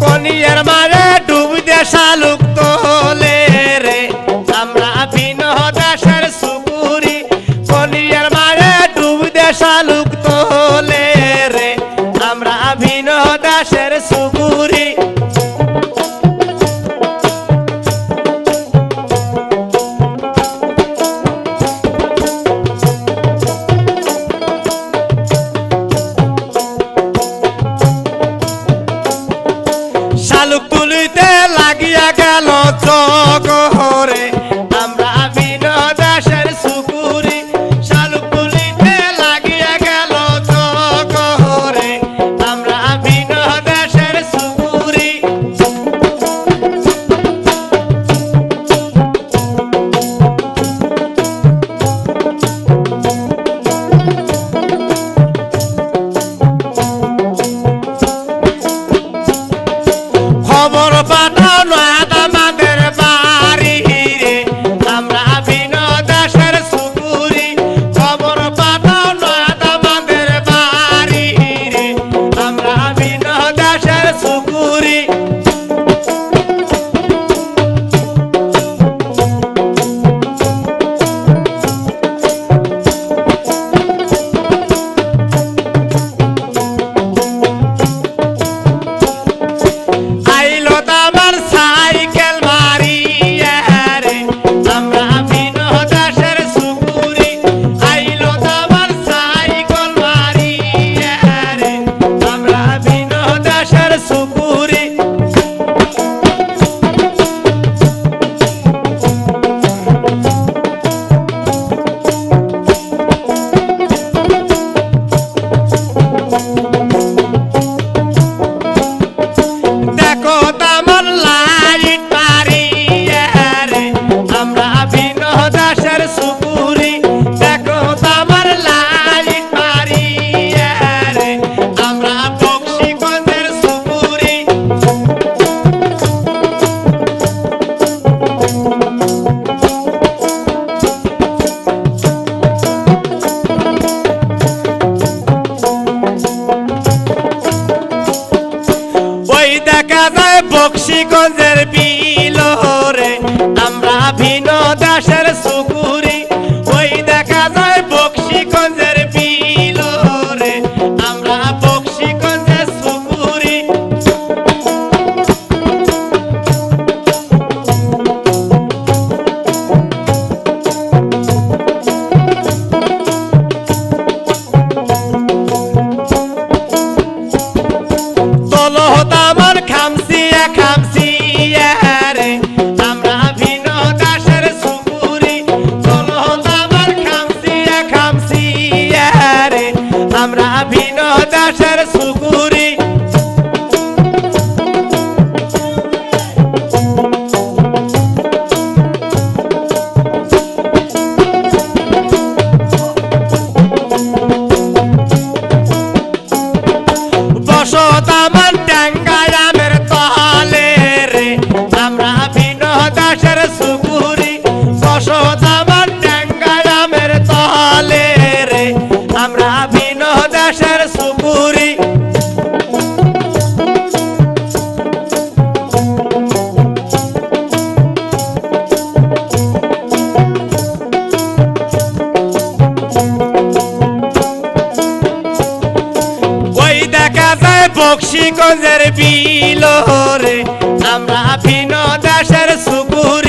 কনিয়ার মারে ডুব দে শালুক তোলে রে আমরা বিনোদ দাসের সুপুরি কনিয়ার মারে ডুব দে শালুক তোলে রে আমরা বিনোদ দাসের সুপুরি শালুক তুলিতে লাগিয়া গেল চোখরে আমরা বিনোদ দাসের সুপুরি শালুক তুলিতে লাগিয়া গেল চোখরে আমরা বিনোদ দাসের সুপুরি খবর পাঠাও নয়াদামাদের বাড়ি রে আমরা বিনোদ দাসের সুপুরি খবর পাঠাও নয়াদামাদের বাড়ি রে আমরা বিনোদ দাসের সুপুরি আইলো তামার সাইকেল মারিয়া রে আমরা বিনোদ দাসের সুপুরি আইলো তামার সাইকেল মারিয়া রে আমরা বিনোদ দাসের সুপুরি দেখো তামার লাইট মারিয়া রে আমরা বিনোদ দাসের সুপুরি দেখো তামার লাইট মারিয়া রে আমরা বক্সিগঞ্জের সুপুরি ওই দেখা যায় বক্সিগঞ্জের বিলরে আমরা বিনোদ দাসের সুপুরি ওই দেখা যায় বক্সিগঞ্জের বিলরে আমরা বক্সিগঞ্জের সুপুরি তলহত আমার খামসিয়া খামসিয়া রে আমরা বিনোদ দাসের সুপুরি তলহত আমার খামসিয়া খামসিয়া রে আমরা বিনোদ দাসের সুপুরি বসত আমার টাঙ্গায়ামের তলে রে আমরা বিনোদ দাসের সুপুরি বসত আমার টাঙ্গায়ামের তলে রে আমরা বিনোদ দাসের সুপুরি ওই দেখা যায় বক্সিগঞ্জের বিলরে আমরা বিনোদ দাসের সুপুরি